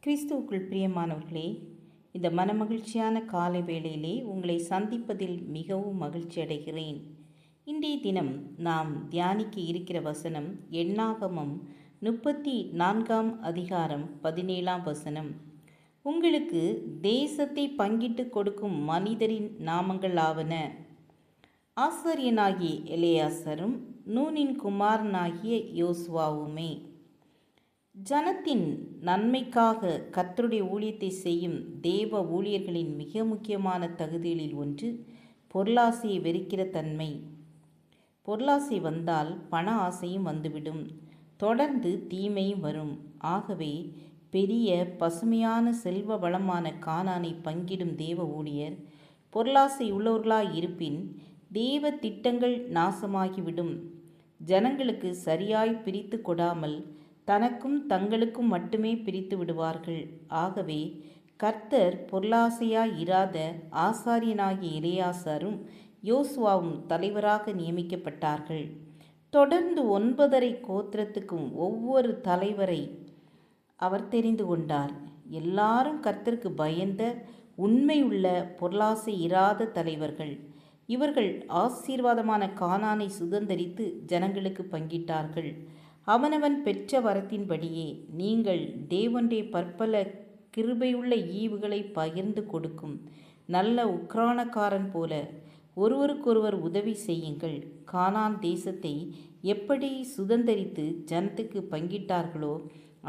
கிறிஸ்துவுக்குள் பிரியமானவர்களே, இந்த மனமகிழ்ச்சியான காலை வேளையிலே உங்களை சந்திப்பதில் மிகவும் மகிழ்ச்சி அடைகிறேன். இன்றைய தினம் நாம் தியானிக்க இருக்கிற வசனம் எண்ணாகமம் 34ஆம் அதிகாரம் 17ஆம் வசனம். உங்களுக்கு தேசத்தை பங்கிட்டு கொடுக்கும் மனிதரின் நாமங்கள் ஆவன. ஆசாரியனாகிய எலெயாசரும் நூனின் குமாரனாகிய யோசுவாவுமே. ஜனத்தின் நன்மைக்காக கர்த்தருடைய ஊழியத்தை செய்யும் தேவ ஊழியர்களின் மிக முக்கியமான தகுதிகளில் ஒன்று பொருளாசையை வெறுக்கிற தன்மை. பொருளாசை வந்தால் பண ஆசையும் வந்துவிடும், தொடர்ந்து தீமையும் வரும். ஆகவே பெரிய பசுமையான செல்வ வளமான கானானை பங்கிடும் தேவ ஊழியர் பொருளாசை உள்ளவர்களாய் இருப்பின் தேவ திட்டங்கள் நாசமாகிவிடும். ஜனங்களுக்கு சரியாய் பிரித்து கொடாமல் தனக்கும் தங்களுக்கும் மட்டுமே பிரித்து விடுவார்கள். ஆகவே கர்த்தர் பொருளாசையாய் இராத ஆசாரியனாகிய எலெயாசாரும் யோசுவாவும் தலைவராக நியமிக்கப்பட்டார்கள். தொடர்ந்து 9.5 கோத்திரத்துக்கும் ஒவ்வொரு தலைவரை அவர் தெரிந்து கொண்டார். எல்லாரும் கர்த்தருக்கு பயந்த உண்மையுள்ள பொருளாசை இராத தலைவர்கள். இவர்கள் ஆசீர்வாதமான கானானை சுதந்தரித்து ஜனங்களுக்கு பங்கிட்டார்கள். அவனவன் பெற்ற வரத்தின்படியே நீங்கள் தேவனுடைய பற்பல கிருபையுள்ள ஈவுகளை பகிர்ந்து கொடுக்கும் நல்ல உக்ரானக்காரன் போல ஒருவருக்கொருவர் உதவி செய்யுங்கள். கானான் தேசத்தை எப்படி சுதந்தரித்து ஜனத்துக்கு பங்கிட்டார்களோ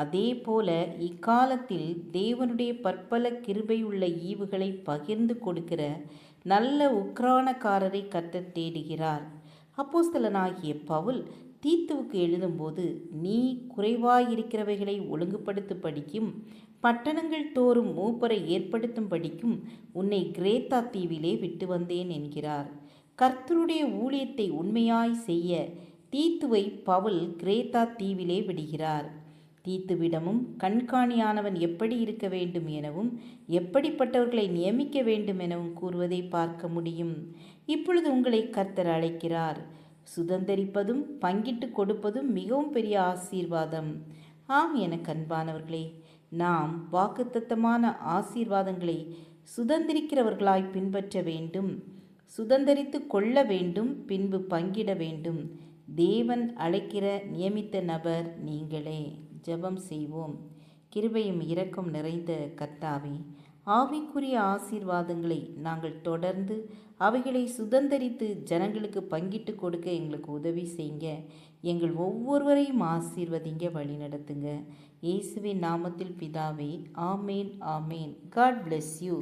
அதே போல இக்காலத்தில் தேவனுடைய பற்பல கிருபையுள்ள ஈவுகளை பகிர்ந்து கொடுக்கிற நல்ல உக்ரானக்காரரை கர்த்தர் தேடுகிறார். அப்போஸ்தலனாகிய பவுல் தீத்துவுக்கு எழுதும்போது, நீ குறைவாயிருக்கிறவைகளை ஒழுங்குபடுத்தும் படிக்கும் பட்டணங்கள் தோறும் மூப்பரை ஏற்படுத்தும் படிக்கும் உன்னை கிரேத்தா தீவிலே விட்டு வந்தேன் என்கிறார். கர்த்தருடைய ஊழியத்தை உண்மையாய் செய்ய தீத்துவை பவுல் கிரேத்தா தீவிலே விடுகிறார். தீத்துவிடமும் கண்காணியானவன் எப்படி இருக்க வேண்டும் எனவும் எப்படிப்பட்டவர்களை நியமிக்க வேண்டும் எனவும் கூறுவதை பார்க்க முடியும். இப்பொழுது உங்களை கர்த்தர் அழைக்கிறார். சுதந்தரிப்பதும் பங்கிட்டு கொடுப்பதும் மிகவும் பெரிய ஆசீர்வாதம். ஆம், எனக்கு அன்பானவர்களே, நாம் வாக்குத்தத்தமான ஆசீர்வாதங்களை சுதந்திரிக்கிறவர்களாய் பின்பற்ற வேண்டும், சுதந்தரித்து கொள்ள வேண்டும், பின்பு பங்கிட வேண்டும். தேவன் அழைக்கிற நியமித்த நபர் நீங்களே. ஜெபம் செய்வோம். கிருபையும் இரக்கம் நிறைந்த கர்த்தாவே, ஆவிக்குரிய ஆசீர்வாதங்களை நாங்கள் தொடர்ந்து அவைகளை சுதந்தரித்து ஜனங்களுக்கு பங்கிட்டு கொடுக்க எங்களுக்கு உதவி செய்யுங்க. எங்கள் ஒவ்வொருவரையும் ஆசீர்வதிங்க, வழி நடத்துங்க. இயேசுவின் நாமத்தில் பிதாவே, ஆமேன் ஆமேன். God bless you.